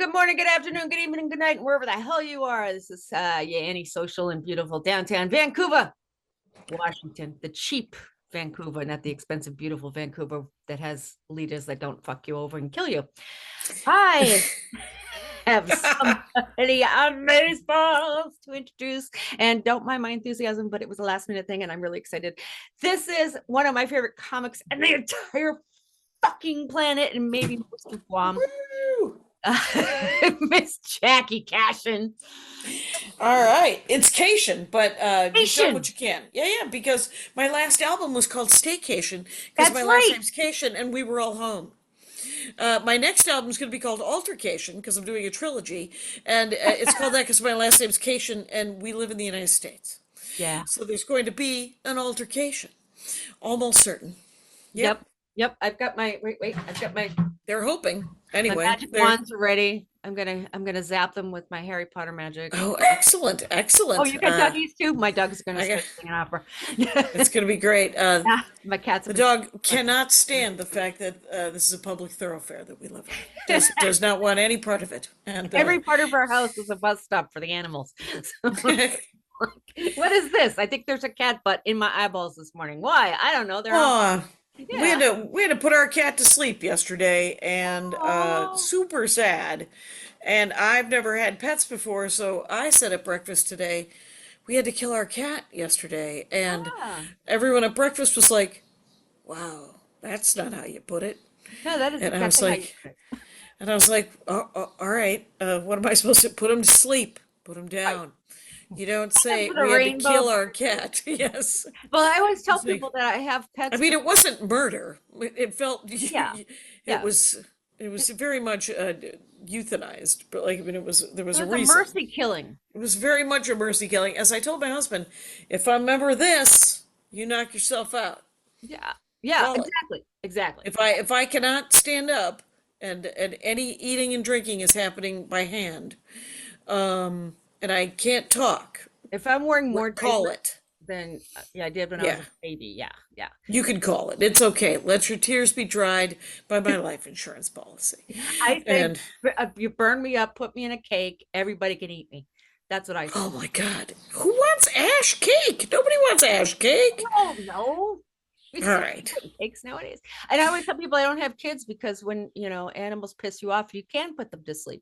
good morning, good afternoon, good evening, good night, and wherever the hell you are. This is your Aunty Sochelle in beautiful downtown Vancouver, Washington. The cheap Vancouver, not the expensive, beautiful Vancouver that has leaders that don't fuck you over and kill you. I have somebody on baseballs to introduce, and don't mind my enthusiasm, but it was a last minute thing, and I'm really excited. This is one of my favorite comics in the entire fucking planet, and maybe most of Guam. Miss Jackie Kashian. All right, it's Kashian, but you've done what you can. Yeah, because my last album was called Staycation because my last name's Kashian, and we were all home. My next album is going to be called Altercation because I'm doing a trilogy, and it's called that because my last name's Kashian, and we live in the United States. Yeah. So there's going to be an altercation, almost certain. Yep. I've got my I've got my. They're hoping. Anyway, my magic wands are ready. I'm gonna zap them with my Harry Potter magic. Oh, excellent! Oh, you got doggies too. My dog's gonna start singing opera. It's gonna be great. My cat's the dog cannot stand the fact that this is a public thoroughfare that we live in. Does not want any part of it. And every part of our house is a bus stop for the animals. So, what is this? I think there's a cat butt in my eyeballs this morning. Why? I don't know. They're we had to put our cat to sleep yesterday, and super sad. And I've never had pets before, so I said at breakfast today, we had to kill our cat yesterday, and everyone at breakfast was like, "Wow, that's not how you put it." No, that is. And I was like, all right, what am I supposed to put him to sleep? Put him down. You don't say we had to kill our cat. Yes. Well, I always tell people that I have pets. I mean, it wasn't murder. It felt. It was very much euthanized, but like, I mean, there was a reason. Mercy killing. It was very much a mercy killing. As I told my husband, if I remember this, you knock yourself out. Yeah, exactly. If I cannot stand up, and any eating and drinking is happening by hand, and I can't talk. If I'm wearing more call it. Then I did when I was a baby. Yeah. You can call it. It's okay. Let your tears be dried by my life insurance policy. I think you burn me up, put me in a cake, everybody can eat me. That's what I say. Oh my God. Who wants ash cake? Nobody wants ash cake. Oh no. All right. Cakes nowadays. And I always tell people I don't have kids because when animals piss you off, you can put them to sleep.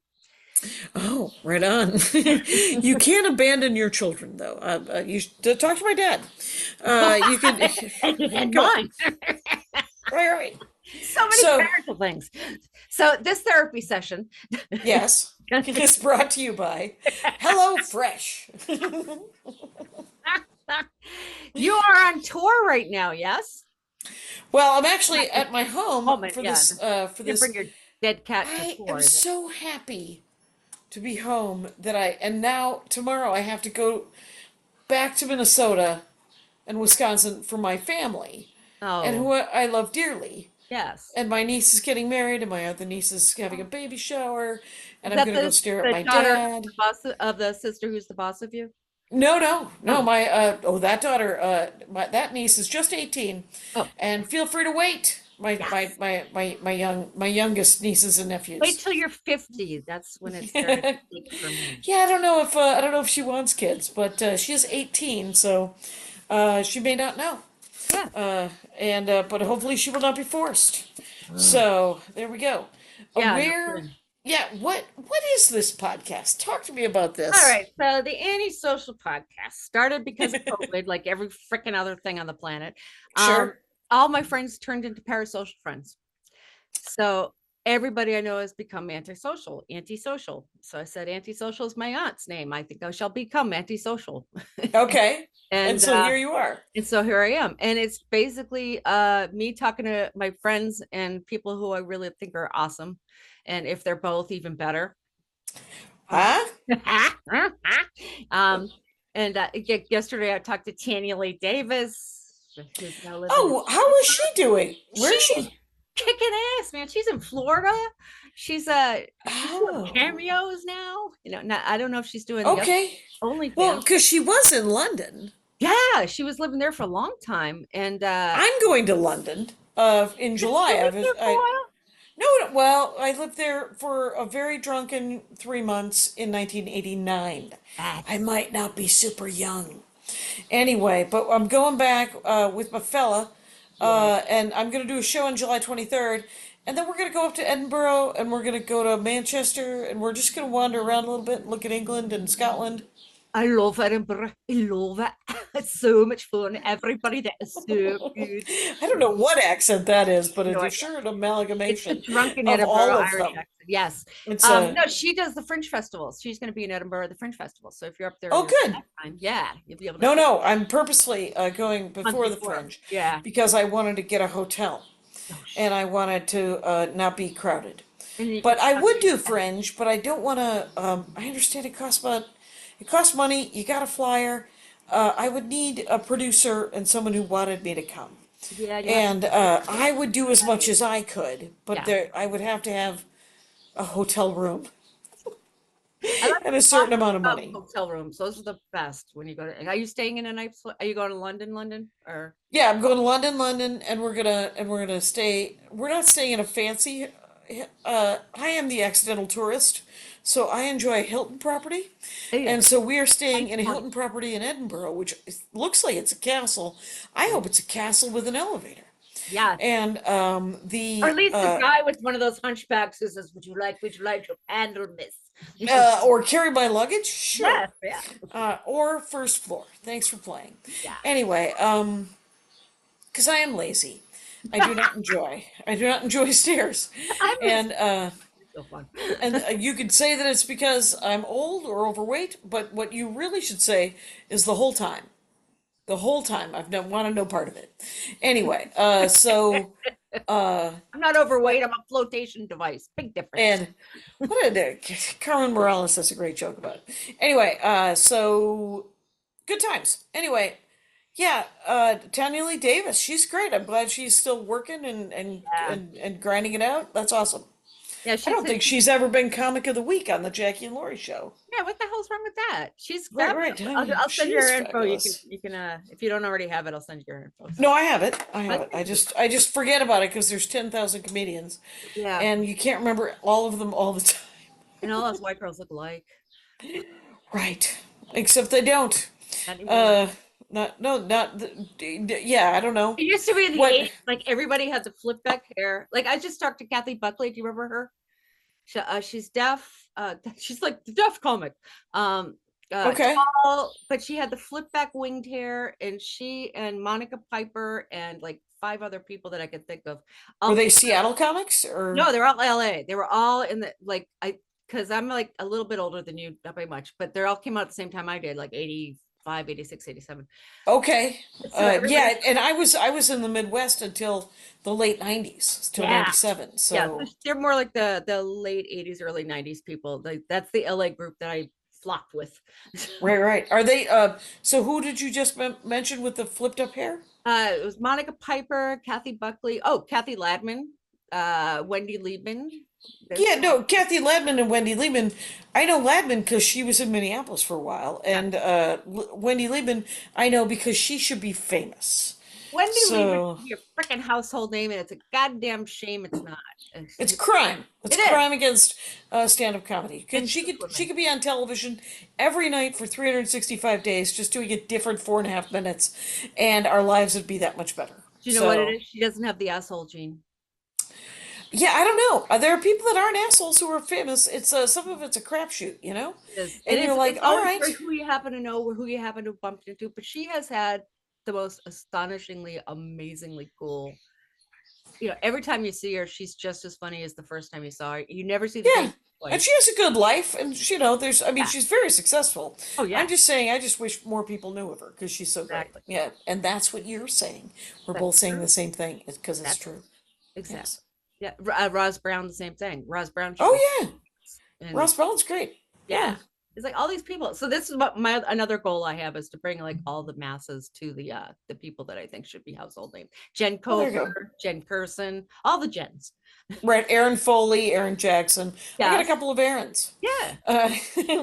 Oh, right on. You can't abandon your children, though. You should talk to my dad. You can go on. Right. So many powerful things. So this therapy session, yes, is brought to you by Hello Fresh. You are on tour right now, yes? Well, I'm actually at my home for this. Bring your dead cat to tour. I'm so happy to be home and now tomorrow I have to go back to Minnesota and Wisconsin for my family, and who I love dearly. Yes. And my niece is getting married, and my other niece is having a baby shower, and I'm going to go stare at my dad. The boss of the sister who's the boss of you? No. My that daughter, that niece is just 18, and feel free to wait. My youngest nieces and nephews. Wait till you're 50. That's when it started for me. Yeah, I don't know if she wants kids, but she is 18, so she may not know. Yeah. But hopefully she will not be forced. So there we go. What is this podcast? Talk to me about this. All right. So the Aunty Sochelle podcast started because of COVID, like every freaking other thing on the planet. Sure. All my friends turned into parasocial friends. So everybody I know has become antisocial. So I said, Aunty Sochelle is my aunt's name. I think I shall become Aunty Sochelle. Okay. and so here you are. And so here I am. And it's basically me talking to my friends and people who I really think are awesome. And if they're both, even better. Yesterday I talked to Tanya Lee Davis. How is she doing? Where is she? Kicking ass, man. She's in Florida. She's doing cameos now. I don't know if she's doing only. Well, because she was in London. Yeah, she was living there for a long time, and I'm going to London in July. No, no, well, I lived there for a very drunken 3 months in 1989. I That's might not be super young. Anyway, but I'm going back with my fella, yeah. and I'm going to do a show on July 23rd, and then we're going to go up to Edinburgh, and we're going to go to Manchester, and we're just going to wander around a little bit and look at England and Scotland. I love Edinburgh. I love it. It's so much fun. Everybody that is so good. I don't know what accent that is, but No it is idea. sure an It's the amalgamation drunken of Edinburgh all of Irish them. accent. Yes. It's No, she does the Fringe festivals. She's going to be in Edinburgh at the Fringe festival. So if you're up there oh, near good. that time, yeah, you'll be able to No, see no, I'm purposely going a month before the before. Fringe Yeah. because I wanted to get a hotel Oh, and I wanted to not be crowded. and But it's I not would too do bad. Fringe, but I don't want to. I understand it costs money. You got a flyer. I would need a producer and someone who wanted me to come. Yeah, you have to. And I would do as much as I could, but Yeah. there I would have to have a hotel room I like and a to certain amount of talk about money. hotel rooms. Those are the best when you go to. Are you staying in a nice? Are you going to London, London, or? Yeah, I'm going to London, and we're gonna stay. We're not staying in a fancy. I am the accidental tourist, so I enjoy a Hilton property, Yeah, and so we are staying nice in a money. Hilton property in Edinburgh, which looks like it's a castle. I hope it's a castle with an elevator, Yes. and Or at the least the guy with one of those hunchbacks who says, would you like to handle this? or carry my luggage, sure, Yes, yeah, or first floor. Thanks for playing. yeah. Anyway, because I am lazy. I do not enjoy stairs. I miss And so fun. you could say that it's because I'm old or overweight, but what you really should say is the whole time. The whole time I've no wanted no part of it. Anyway, I'm not overweight. I'm a flotation device. Big difference. and what a Carmen Morales has a great joke about it. Anyway, so good times. Anyway, yeah, Tanya Lee Davis, she's great. I'm glad she's still working Yeah, and grinding it out. That's awesome. yeah. I don't think she's ever been comic of the week on the Jackie and Laurie show. Yeah. What the hell's wrong with that? She's Right, fabulous. right, Tanya. I'll send She you is her info. fabulous. You can if you don't already have it, I'll send you her info. No, I have it. I have But it. I just forget about it because there's 10,000 comedians, yeah, and you can't remember all of them all the time. and all those white girls look alike. Right. Except they don't. Not anymore. Uh, not no, not yeah. I don't know It used to be in the what. 80s, like everybody had the flip back hair. Like I just talked to Kathy Buckley. Do you remember her? She's deaf. She's like the deaf comic. Um, Okay. tall, but she had the flip back winged hair, and she and Monica Piper and like five other people that I could think of. Were All they came, Seattle comics or? no, they're all LA. They were all in the like because I'm like a little bit older than you, not by much, but they all came out at the same time I did, like 85, 86, 87. Okay. So everybody, Yeah, and I was in the Midwest until the late 90s, till yeah, 97. yeah, so So they're more like the late 80s, early 90s people. Like that's the LA group that I flocked with. right, right. Are they so who did you just mention with the flipped up hair? It was Monica Piper, Kathy Buckley, oh, Kathy Ladman, Wendy Liebman. Yeah, no, Kathy Ladman and Wendy Liebman. I know Ladman because she was in Minneapolis for a while, Yeah. and Wendy Liebman I know because she should be famous. Wendy Liebman So should be a freaking household name, and it's a goddamn shame it's not. it's crime. It's It is. crime against stand-up comedy. And She could she superwoman. could be on television every night for 365 days, just doing a different 4.5 minutes, and our lives would be that much better. Do you know what it So is? She doesn't have the asshole gene. yeah, I don't know. There are people that aren't assholes who are famous. It's some of it's a crapshoot, you know. It is. And you're like, It's all always right, for who you happen to know or who you happen to have bumped into. But she has had the most astonishingly, amazingly cool. Every time you see her, she's just as funny as the first time you saw her. You never see the yeah. face And twice. she has a good life, and there's, I mean, Yeah. she's very successful. Oh yeah. I'm just saying, I just wish more people knew of her because she's so great. Exactly. Yeah, and that's what you're saying. We're That's both saying true. the same thing because it's That's true. exactly. Yes. Yeah. Roz Brown, the same thing. Roz Brown should be. Oh yeah, And Ross Brown's great. yeah, Yeah. it's like all these people. So this is what my another goal I have is to bring like all the masses to the people that I think should be household names. Jen Well, there you go. Cofer, Jen Curson, all the Jens. Right, Aaron Foley, Aaron Jackson. I got a Yes. couple of Aarons. Yeah. Uh,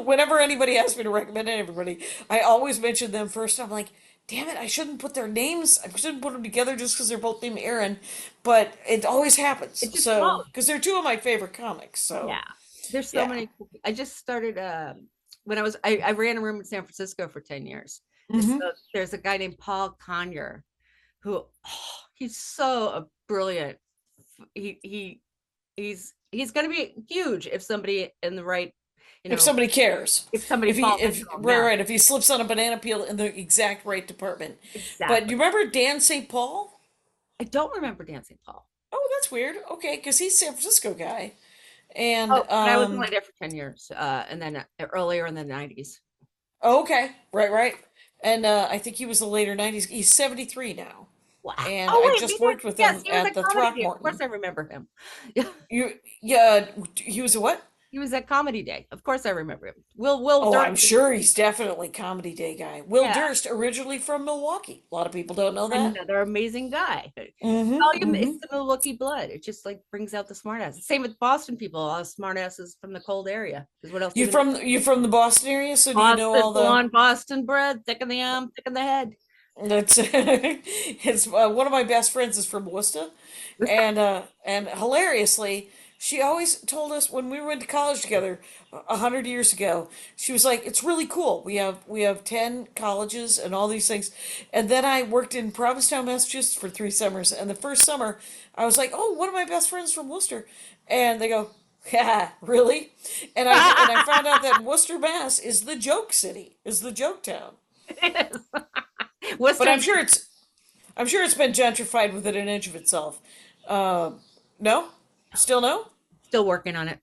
whenever anybody asks me to recommend anybody, I always mention them first. I'm like, damn it, I shouldn't put their names, I shouldn't put them together just because they're both named Aaron, but it always happens. It just So, flows. because they're two of my favorite comics. So, Yeah. There's so yeah. many. I just started when I ran a room in San Francisco for 10 years. So Hmm. there's a guy named Paul Conyer who he's so brilliant. He's going to be huge if somebody in the right, you If know, somebody cares. if somebody falls into him. Right, Yeah, right, if he slips on a banana peel in the exact right department. But do exactly. you remember Dan St. Paul? I don't remember Dancing Paul. Oh, that's weird. Okay, because he's San Francisco guy. And, Oh, but I was only there for 10 years. And then earlier in the 90s. oh, okay, right, right. And I think he was the later 90s. He's 73 now. Wow. And Oh, I wait, just worked with yes, him he was at at the Comedy Day. Of course Throckmorton. I remember him. Yeah. You, yeah, he was a what? He was at Comedy Day. Of course I remember him. Will Oh, Durst. I'm sure he's definitely Comedy Day guy. Will Yeah. Durst, originally from Milwaukee. A lot of people don't know that. Another amazing guy. Mm-hmm, Volume, mm-hmm. it's the Milwaukee blood. It just like brings out the smart ass. Same with Boston people, all smart asses from the cold area. Because what else are you gonna You from the Boston area, so do you know Boston all the blonde, Boston bread, thick in the arm, thick in the head. that's it's one of my best friends is from Worcester, and hilariously, she always told us when we went to college together 100 years ago. She was like, "It's really cool. We have 10 colleges and all these things." And then I worked in Provincetown, Massachusetts for 3 summers, and the first summer I was like, "Oh, one of my best friends from Worcester," and they go, "Yeah, really?" And I found out that Worcester, Mass, is the joke city, is the joke town. But Western I'm sure it's been gentrified within an inch of itself. Uh, no, still no. still working on it.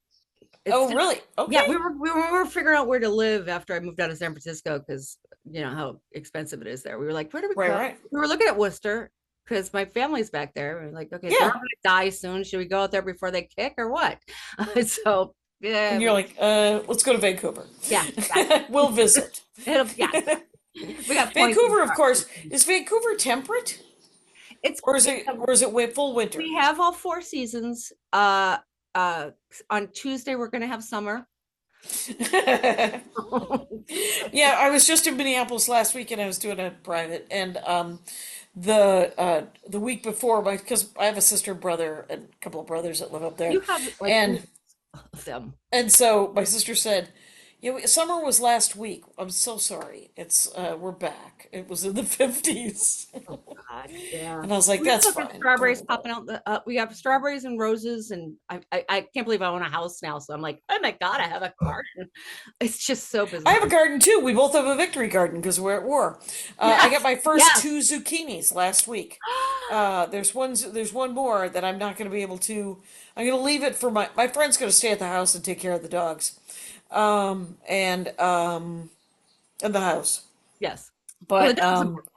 It's Oh, just really? yeah, Okay. we were figuring out where to live after I moved out of San Francisco because you know how expensive it is there. We were like, where do we Right, go? right. We were looking at Worcester because my family's back there. We are like, okay, they're all Yeah. gonna die soon. Should we go out there before they kick or what? So yeah, And you're like, let's go to Vancouver. yeah, exactly. We'll visit. Yeah, exactly. We got points and Vancouver, of course, stars. is Vancouver temperate, It's or is it full winter? we have all four seasons. Uh, on Tuesday we're gonna have summer. Yeah, I was just in Minneapolis last week and I was doing a private and the week before my because I have a sister and brother and a couple of brothers that live up there You have like and eight of them. and so my sister said, "Yeah, summer was last week. I'm so sorry. It's we're back. It was in the 50s." Oh God, yeah. And I was like, We "That's still got fine. Don't strawberries worry about popping out. We have strawberries and roses, and I can't believe I own a house now. So I'm like, oh my God, I have a garden. It's just so I have bizarre. a garden too. We both have a victory garden because we're at war. I got Yes, my first yes. two zucchinis last week. There's one more that I'm not going to be able to. I'm going to leave it for my friend's going to stay at the house and take care of the dogs, and in the house. Yes. Well, the But dog's important.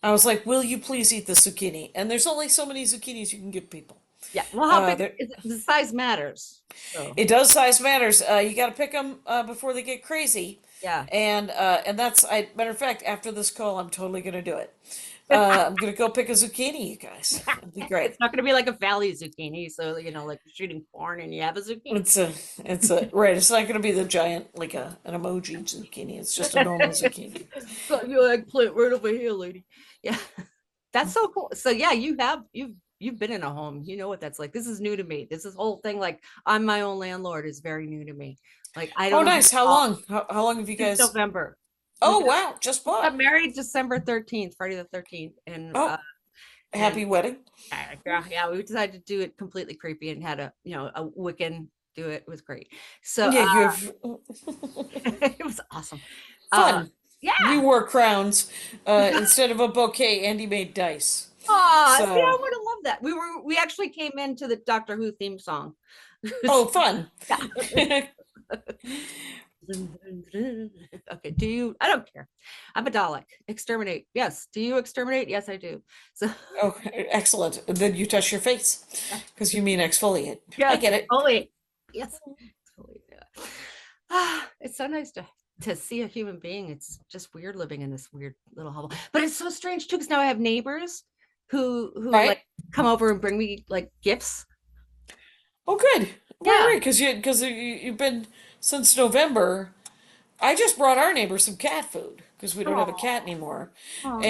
I was like, "Will you please eat the zucchini?" And there's only so many zucchinis you can give people. Yeah. Well, how big There, is it? The size matters. So it does size matters. You got to pick them before they get crazy. yeah. And that's matter of fact, after this call, I'm totally gonna do it. I'm gonna go pick a zucchini, you guys. It'll be great. It's not going to be like a valley zucchini. So, you know, like you're shooting corn and you have a zucchini. It's a it's a right. It's not gonna be the giant like an emoji zucchini. It's just a normal zucchini. Got your eggplant right over here, lady. Yeah. That's so cool. So yeah, you've been in a home. You know what that's like. This is new to me. This whole thing, like I'm my own landlord, is very new to me. Like I Oh, don't know nice. How long? How long have you since guys? November. Oh, We wow. Just got bought. married December 13th, Friday the 13th. Oh, And happy wedding. yeah, we decided to do it completely creepy and had a Wiccan do it. It was great. So Yeah, you have it was awesome. fun. We Yeah. wore crowns. Instead of a bouquet, Andy made dice. Oh, see, I So, would have loved that. We actually came into the Doctor Who theme song. oh, fun. Yeah. Okay, do you? I don't care. I'm a Dalek. Exterminate. Yes. Do you exterminate? Yes, I do. So Oh, excellent. Then you touch your face because you mean exfoliate. I yes, get it. exfoliate. Yes, exfoliate. Yeah. It's so nice to see a human being. It's just weird living in this weird little hovel. But it's so strange too, because now I have neighbors who Right? like come over and bring me like gifts. Oh, good. Right, Yeah. right. Because you've been since November. I just brought our neighbor some cat food because we don't have a Oh, cat anymore, oh yeah.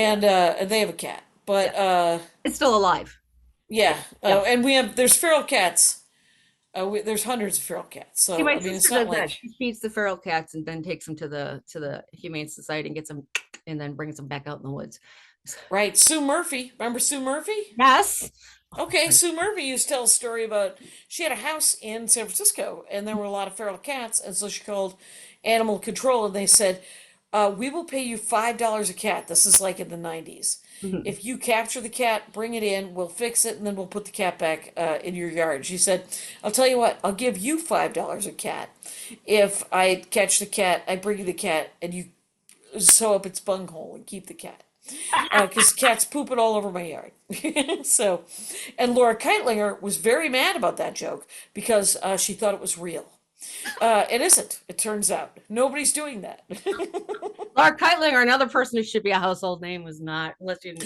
and they have a cat. Yeah. But It's still alive. yeah, Yeah. and there's feral cats. There's hundreds of feral cats. See, So my I mean, sister it's not does that. like She feeds the feral cats and then takes them to the Humane Society and gets them and then brings them back out in the woods. right. Sue Murphy, remember Sue Murphy? Yes. Okay, Sue Murphy used to tell a story about she had a house in San Francisco and there were a lot of feral cats, and so she called animal control and they said, "We will pay you $5 a cat." This is like in the 90s. Mhm. If you capture the cat, bring it in, we'll fix it, and then we'll put the cat back in your yard. She said, "I'll tell you what, I'll give you $5 a cat if I catch the cat, I bring you the cat, and you sew up its bunghole and keep the cat." Because cats poop it all over my yard. So, and Laura Keitlinger was very mad about that joke because she thought it was real. It isn't, it turns out. Nobody's doing that. Laura Keitling or another person who should be a household name was not, unless And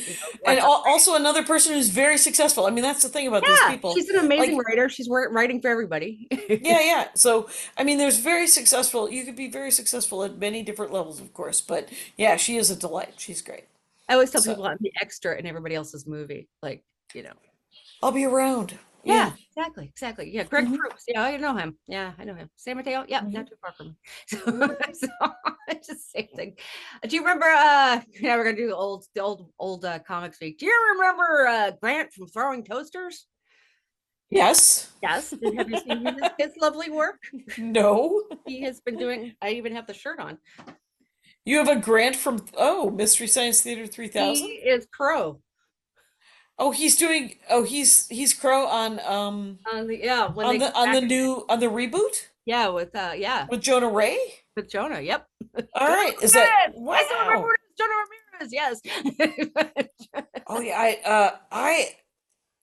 watch out. also another person who's very successful. I mean, that's the thing about these Yeah, people. she's an amazing Like, writer. She's writing for everybody. yeah, yeah. So, I mean, there's very successful, you could be very successful at many different levels, of course. But yeah, she is a delight. She's great. I always tell So, people I'm the extra in everybody else's movie. Like, I'll be around. yeah, Yeah. exactly. Yeah, Greg Hmm. Proops. Yeah, I know him. Yeah, I know him. San Mateo. Yeah, not Hmm. too far from me. So it's just the same thing. Do you remember? Yeah, we're gonna do the old comic speak. Do you remember Grant from Throwing Toasters? Yes. Yes. Have you seen his lovely work? No. He has been doing. I even have the shirt on. You have a grant from, oh, Mystery Science Theater He 3000? is Crow. Oh, he's Crow Yeah, when they come on back the again. new on the reboot Yeah, with with Jonah Ray? Jonah. Yep. All Jonah right. Is that Ramirez. I still remember wow. it as Jonah Ramirez. Yes.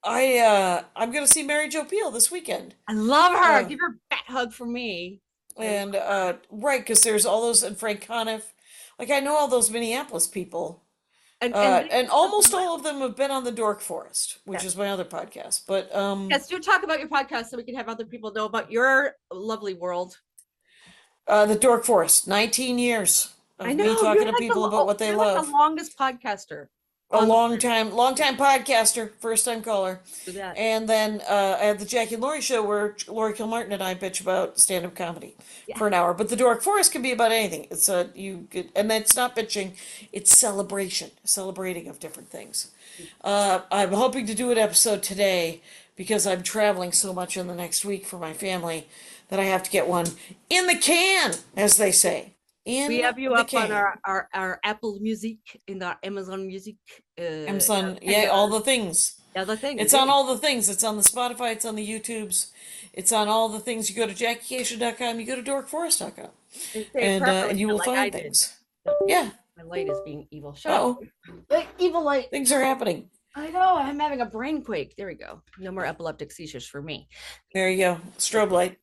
Oh yeah, I'm gonna see Mary Jo Peele this weekend. I love her. Uh Give her a fat hug from me. I love and her. right, because there's all those, and Frank Conniff. Like, I know all those Minneapolis people. And they And do stuff as almost all well. of them have been on the Dork Forest, which Yes. is my other podcast. But Yes, do talk about your podcast so we can have other people know about your lovely world. the Dork Forest, 19 years I of me know talking to people about what they you're like the love. longest podcaster A on the planet. long time podcaster, first time caller. Do that. And then I have the Jackie and Laurie show where Laurie Kilmartin and I bitch about stand-up comedy Yeah. for an hour. But the Dork Forest can be about anything. It's and it's not bitching, it's celebration, celebrating of different things. I'm hoping to do an episode today because I'm traveling so much in the next week for my family that I have to get one in the can, as they say. We In have you the up on can. our Apple Music and our Amazon Music, Amazon, yeah, all Pandora, the things. other things. It's Yeah. on all the things. It's on the Spotify, it's on the YouTubes, it's on all the things. You go to JackieCation.com, you go to DorkForest.com, And say it and properly, you will like I find did. things. Yeah. My light is being evil. Shut up. Oh, Evil light. things are happening. I know. I'm having a brain quake. There we go. No more epileptic seizures for me. There you go. Strobe light.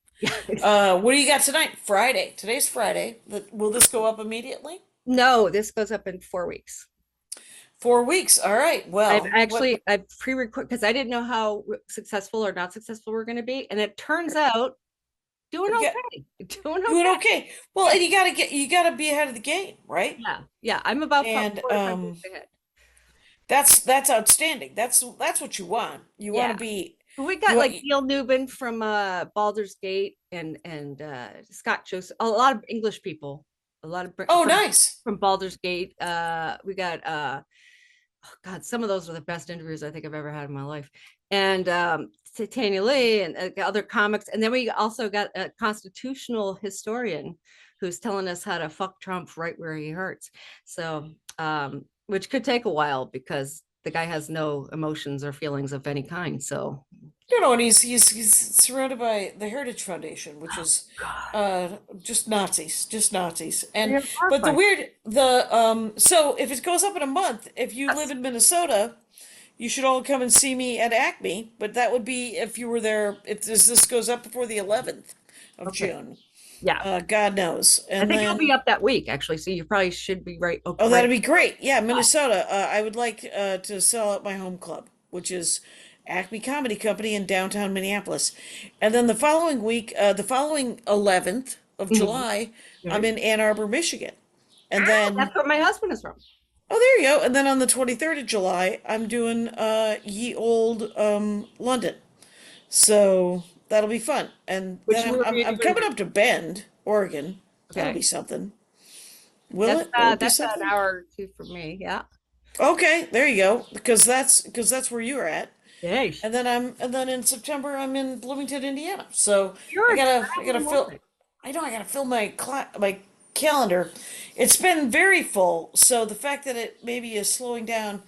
What do you got tonight? Friday. Today's Friday. Will this go up immediately? No, this goes up in 4 weeks. 4 weeks. All right. Well, I've pre-recorded because I didn't know how successful or not successful we're going to be, and it turns out doing yeah, okay. Doing doing okay. okay. Well, and you gotta be ahead of the game, right? Yeah. I'm about And 4 or 5 weeks ahead. that's outstanding. That's what you want. You want Yeah. to be. We got You want. like Neil Newbin from Baldur's Gate and Scott Joseph, a lot of English people, a lot of Oh, nice. from Baldur's Gate. We got oh God, some of those are the best interviews I think I've ever had in my life. And Tanya Lee and other comics. And then we also got a constitutional historian who's telling us how to fuck Trump right where he hurts. So, which could take a while because the guy has no emotions or feelings of any kind. So, And he's surrounded by the Heritage Foundation, which is just Nazis. And yeah, but horrifying. so if it goes up in a month, if you live Yes. in Minnesota, you should all come and see me at Acme. But that would be if you were there. If this goes up before the 11th of Okay. June, Yeah. God knows. I And think it'll be then up that week, actually. So you probably should be right. Oh, oh, right. that'd be great. Yeah, Minnesota. I would like to sell out my home club, which is Acme Comedy Company in downtown Minneapolis. And then the following week, the following 11th of Mhm. July, I'm Right. in Ann Arbor, Michigan. And then, That's where my husband is from. oh, there you go. And then on the 23rd of July, I'm doing Ye Old London. So that'll be fun. And Which then I'm, movie I'm, are you I'm going to coming do? up to Bend, Oregon. That'll Okay. be something. Will it be That's an something? hour or two for me. Yeah. Okay, there you go. Because that's where you are at. Yes. And then in September I'm in Bloomington, Indiana. So You're I a gotta traveling fill. woman. I know I gotta fill my calendar. It's been very full. So the fact that it maybe is slowing down,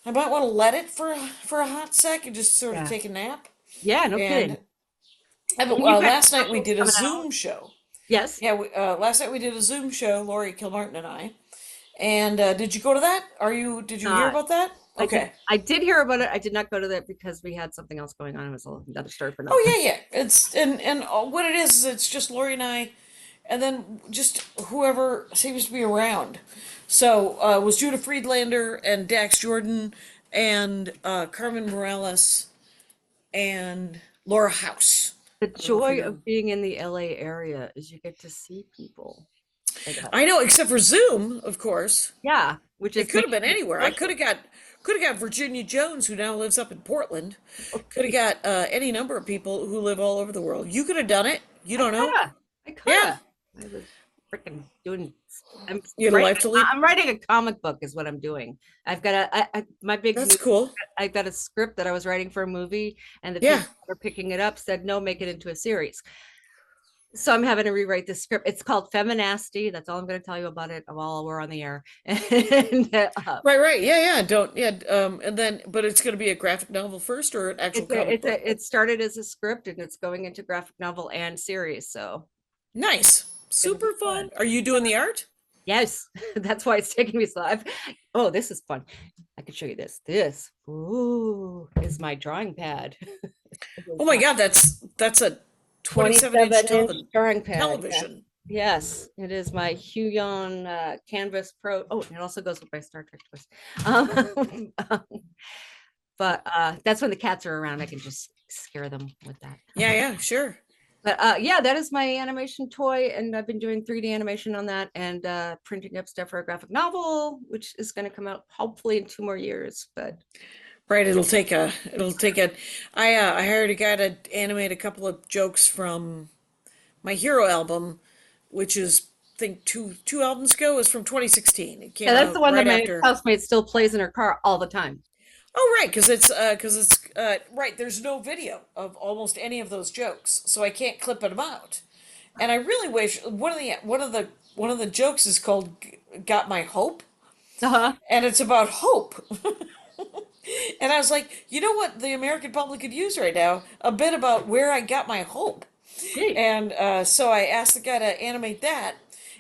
I might want to let it for a hot sec and just sort of Yeah. take a nap. Yeah, no And kidding. And you've got last night we specials did a coming out. Zoom show. Yes. Yeah, last night we did a Zoom show, Laurie Kilmartin and I. And did you go to that? Did you hear Not. about that? Okay. I did hear about it. I did not go to that because we had something else going on. It was another story for another time. Oh yeah, yeah. It's and what it is it's just Laurie and I, and then just whoever seems to be around. So it was Judah Friedlander and Dax Jordan and Carmen Morales and Laura House. The I don't know if joy you're. of being in the LA area is you get to see people. Like that. I know, except for Zoom, of course. Yeah, which It is could have making been it anywhere. I virtual. could have got Virginia Jones, who now lives up in Portland. Could have got any number of people who live all over the world. You could have done it. You I don't know. coulda. I Yeah, coulda. I was freaking doing. I'm you had a writing. life to lead. I'm writing a comic book, is what I'm doing. I've got my big That's news. cool. I've got a script that I was writing for a movie, and the Yeah. people that are picking it up said no, make it into a series. So I'm having to rewrite the script. It's called Feminasty. That's all I'm going to tell you about it while we're on the air. And Right, right. Yeah, yeah. Don't, yeah. And then, but it's going to be a graphic novel first or an actual comic book? it started as a script and it's going into graphic novel and series. So Nice. it's going to be Super fun. fun. Are you doing the art? Yes, that's why it's taking me so. Oh, this is fun. I can show you this. This, ooh, is my drawing pad. It Oh is my my God, that's a 27-inch 27-inch drawing pad. Yeah. television. Yes, it is my Huion Canvas Pro. Oh, and it also goes with my Star Trek twist. Um, but that's when the cats are around. I can just scare them with that. Yeah, yeah, sure. But yeah, that is my animation toy, and I've been doing 3D animation on that and printing up stuff for a graphic novel, which is going to come out hopefully in 2 more years. But Right, it'll take a, I hired a guy to animate a couple of jokes from my Hero album, which is, I think two albums ago. It was from 2016. It yeah, came that's the out one that right my after. housemate still plays in her car all the time. Oh, right, because it's right. There's no video of almost any of those jokes, so I can't clip them out. And I really wish one of the jokes is called "Got My Hope," Uh-huh. and it's about hope. And I was like, you know what the American public could use right now? A bit about where I got my hope. Hey. And so I asked the guy to animate that,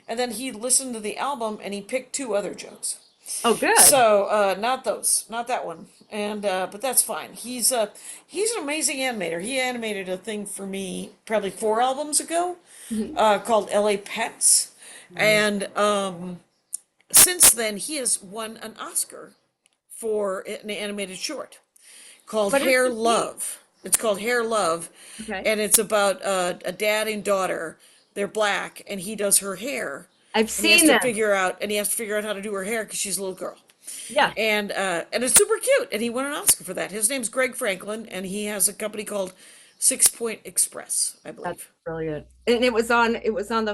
and then he listened to the album and he picked two other jokes. Oh, good. So not those, not that one. And but that's fine. He's an amazing animator. He animated a thing for me probably 4 albums ago, Mhm. called L.A. Pets, and since then he has won an Oscar for an animated short called What is Hair the name? Love. It's called Hair Love, Okay. and it's about a dad and daughter. They're black, and he does her hair, I've and he has seen to them. figure out and he has to figure out how to do her hair because she's a little girl. Yeah, And it's super cute, and he won an Oscar for that. His name's Greg Franklin, and he has a company called 6 Point Express, I that's believe. brilliant. And it was on the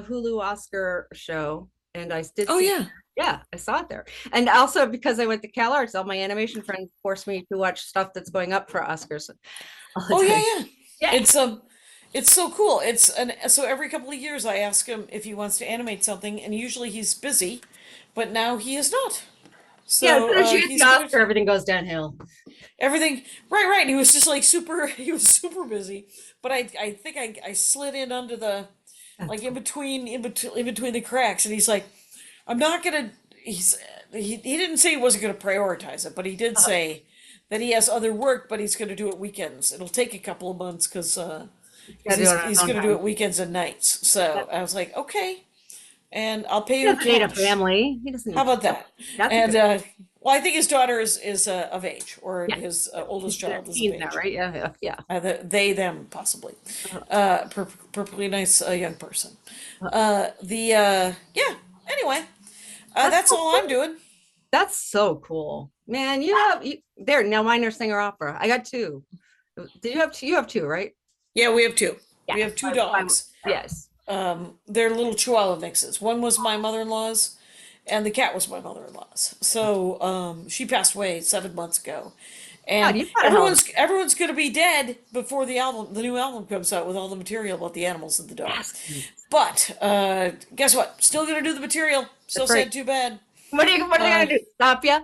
Hulu Oscar show, and I did Oh see. yeah. Yeah, I saw it there. And also because I went to CalArts, all my animation friends forced me to watch stuff that's going up for Oscars all the Oh time. yeah, yeah. Yay. It's so cool. So every couple of years I ask him if he wants to animate something, and usually he's busy, but now he is not. Yeah, as So soon as you get he's the gonna Oscar, everything goes downhill. everything right, right. He was just like super. He was super busy, but I think I slid in under the That's like in cool. between in between the cracks, and he's like, I'm not gonna. He didn't say he wasn't gonna prioritize it, but he did Uh, say that he has other work, but he's gonna do it weekends. It'll take a couple of months because Gotta do it on his he's own gonna do time. it weekends and nights. So I was like, okay, and I'll pay He you in doesn't need a cash. family. He doesn't How need about that? that's a And good. well, I think his daughter is of age, or Yeah, his he's oldest in their child is of teens now, age. right? Yeah, yeah, yeah. They them possibly. Uh, Perfectly nice young person. uh, Yeah. Anyway, That's so all I'm cool. doing. That's so cool, man. There now. Mine are singer opera. I got two. Did you have two? You have two, right? Yeah, we have two. We Yes. have two dogs. Yes. They're little Chihuahua mixes. One was my mother-in-law's, and the cat was my mother-in-law's. So she passed away 7 months ago, God, and you got a hell of everyone's gonna be dead before the new album comes out with all the material about the animals and the a dog. bastard. But guess what? Still gonna do the material. So That's right. sad, too bad. What are they Uh, gonna do? Stop you?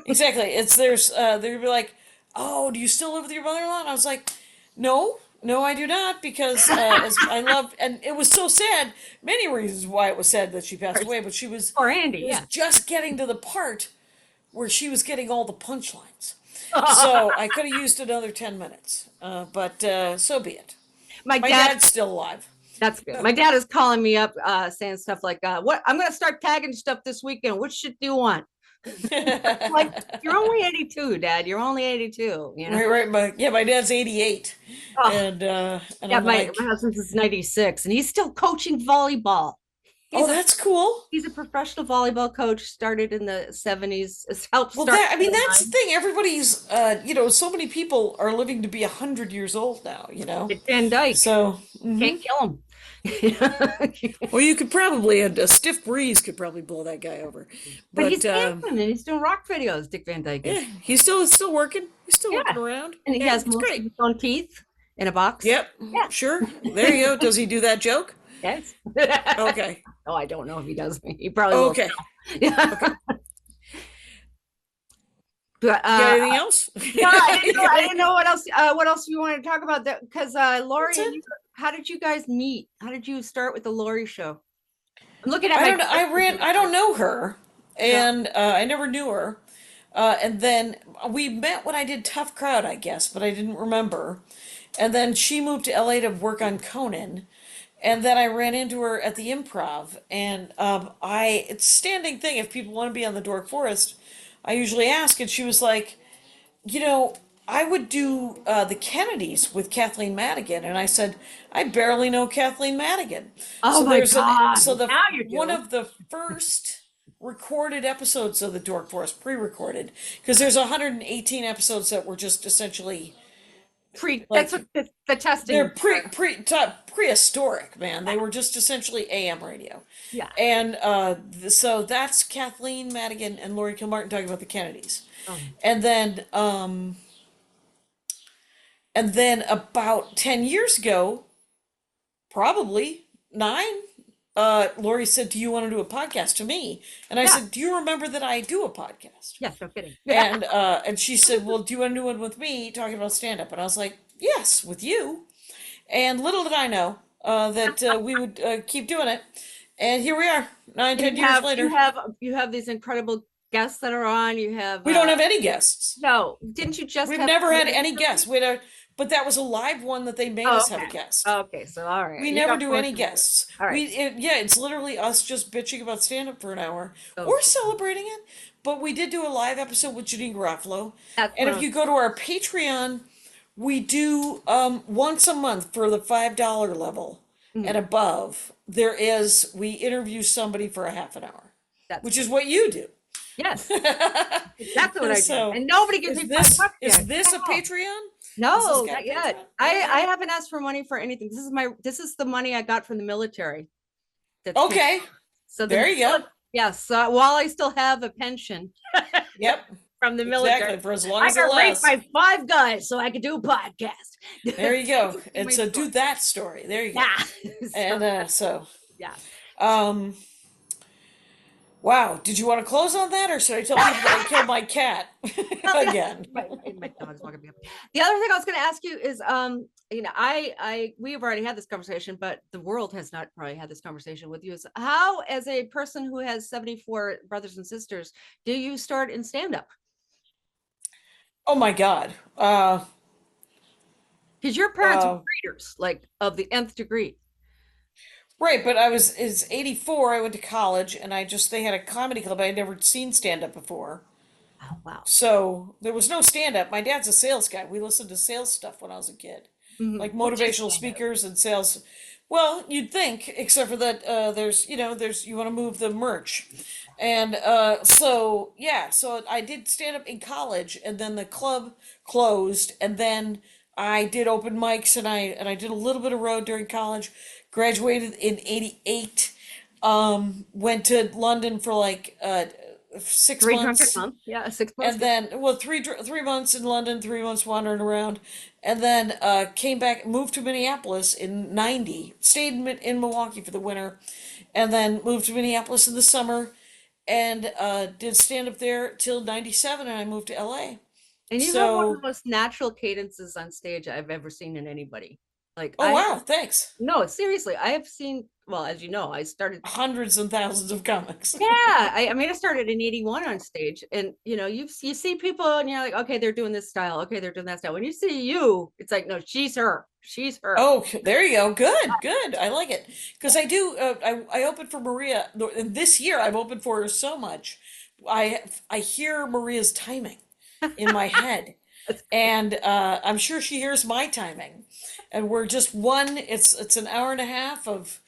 exactly. They're gonna be like, oh, do you still live with your mother-in-law? And I was like, no, no, I do not, because as I love, and it was so sad. Many reasons why it was sad that she passed away, but Or Andy, it was yeah. just getting to the part where she was getting all the punchlines. So I could have used another 10 minutes, but so be it. My My dad, dad's still alive. that's good. My dad is calling me up, saying stuff like, "What? I'm gonna start tagging stuff this weekend. What shit do you want?" Like, you're only 82, Dad. You're only 82. You know. Right, right. My dad's 88, Oh, and yeah. I'm My like, husband's is 96, and he's still coaching volleyball. oh, He's a that's cool. he's a professional volleyball coach. Started in the 70s. Helped Well, start. that I mean, that's the thing. Everybody's, so many people are living to be 100 years old now. Dick Van Dyke. So, Can't kill him. well, you could probably a stiff breeze could probably blow that guy over, But he's but handsome and he's doing rock videos. Dick Van Dyke is. yeah, he's still working. He's still Yeah, working around. and he Yeah, has it's most of great. his own teeth in a box. Yep, Yeah. sure. There you go. Does he do that joke? Yes. Okay. Oh, I don't know if he does. He probably will. Okay. Yeah. Okay. But Got anything else? no, I didn't know what else you wanted to talk about that because Laurie That's and it. you, how did you guys meet? How did you start with the Laurie show? I'm looking at I my don't know. I don't know her, no. and I never knew her. And then we met when I did Tough Crowd, I guess, but I didn't remember. And then she moved to LA to work on Conan. And then I ran into her at the Improv, and it's a standing thing. If people want to be on the Dork Forest, I usually ask, and she was like, you know, I would do the Kennedys with Kathleen Madigan, and I said, I barely know Kathleen Madigan. Oh So my there's an God! so the Now you one do. of the first recorded episodes of the Dork Forest, pre-recorded, because there's 118 episodes that were just essentially That's like what the testing they're is for. prehistoric, man. They were just essentially AM radio, Yeah. and so that's Kathleen Madigan and Laurie Kilmartin talking about the Kennedys, Oh. and then about 10 years ago, probably nine, Laurie said, "Do you want to do a podcast?" to me, and I Yeah. said, "Do you remember that I do a podcast?" Yes. No kidding. And she said, "Well, do you want to do one with me talking about stand up?" And I was like, "Yes, with you." And little did I know that we would keep doing it. And here we are, nine, And 10 years later. you have these incredible guests that are on. You have We don't have any guests. no. Didn't you just We've have never had any guests. But that was a live one that they made Oh, us have a okay. guest. Okay, so all right. We You never got do both any of them. guests. All right. Yeah, it's literally us just bitching about stand up for an hour So or cool. celebrating it. But we did do a live episode with Janine Garofalo. That's And what if you go to our Patreon, we do once a month for the $5 level Mhm. and above. We interview somebody for a half an hour, That's which is what you do. yes. Exactly what I do. So, And nobody gives me $5 is yet. this a No. Patreon? No, got not a yet. Patreon? I haven't asked for money for anything. This is the money I got from the military. That's Okay, so there you go. Yes, while I still have a pension Yep, from the military, exactly, for as long I as it got raped lasts. by 5 guys so I could do a podcast. There you go. My It's a story. do that story. There you go. Yeah. And Yeah. um, wow. Did you want to close on that, or should I tell people that I killed my cat again? My dog's walking me up. The other thing I was going to ask you is, we've already had this conversation, but the world has not probably had this conversation with you. Is how, as a person who has 74 brothers and sisters, do you start in stand up? Oh my God. Because your parents were readers, like of the nth degree. Right, but is 84. I went to college, and they had a comedy club. I had never seen stand up before. Oh, wow. So there was no stand up. My dad's a sales guy. We listened to sales stuff when I was a kid, Mhm. like Which is motivational stand-up. speakers and sales. Well, you'd think, except for that there's you want to move the merch. And so yeah, so I did stand up in college and then the club closed and then I did open mics and I did a little bit of road during college. Graduated in 88. Went to London for like 6 months. Months. Yeah, 6 months. And then, well, 3 months in London, 3 months wandering around, and then came back, moved to Minneapolis in '90, stayed in Milwaukee for the winter, and then moved to Minneapolis in the summer, and did stand up there till '97, and I moved to LA. And you have one of So, the most natural cadences on stage I've ever seen in anybody. Like oh wow, thanks. no, seriously, I have seen, well, as you know, I started. Hundreds and thousands of comics. Yeah, I mean, I started in '81 on stage, and you see people, and you're like, okay, they're doing this style, okay, they're doing that style. When you see you, it's like, no, she's her. Oh, there you go. Good, good. I like it because I do. I opened for Maria, and this year I've opened for her so much. I hear Maria's timing in my head, and I'm sure she hears my timing, and we're just one. It's an hour and a half of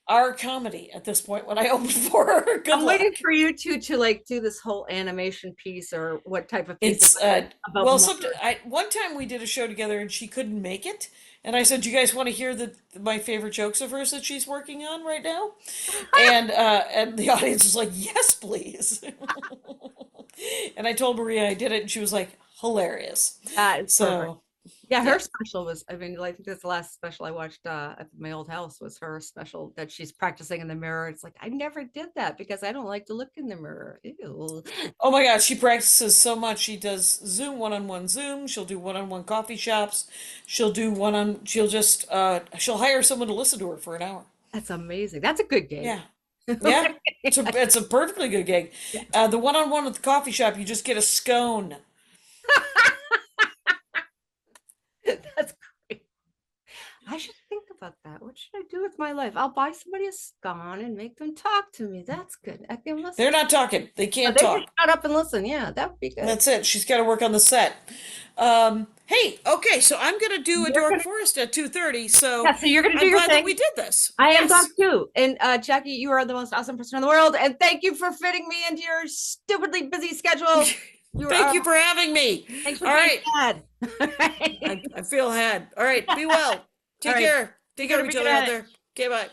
our comedy at this point when I open for her. Good I'm luck. waiting for you to like do this whole animation piece or what type of piece It's about well, mother. one time we did a show together and she couldn't make it, and I said, "Do you guys want to hear my favorite jokes of hers that she's working on right now?" And the audience was like, "Yes, please." And I told Maria I did it, and she was like, "Hilarious." That is perfect. So Yeah, her yeah. special was, I mean, like this last special I watched at my old house was her special that she's practicing in the mirror. It's like, I never did that because I don't like to look in the mirror. Ew. Oh my God, she practices so much. She does Zoom one-on-one Zoom. She'll do one-on-one coffee shops. She'll do one-on. She'll just she'll hire someone to listen to her for an hour. That's amazing. That's a good gig. Yeah. Yeah, it's a perfectly good gig. The one-on-one at the coffee shop, you just get a scone. That's great. I should think about that. What should I do with my life? I'll buy somebody a scone and make them talk to me. That's good. I can listen. They're not talking. They Oh, can't they just talk. shut up and listen. Yeah, that would be good. That's it. She's got to work on the set. Hey, okay, so I'm gonna do a You're Dork gonna, Forest at 2:30. So yeah, so you're gonna do I'm your glad that thing. we did this. I am Yes. Doc too. And Jackie, you are the most awesome person in the world. And thank you for fitting me into your stupidly busy schedule. Thank you for having me. Thanks for All being right. bad. I feel had. All right. Be well. Take All right. care. Take care of each Be other good. out there. Okay, bye.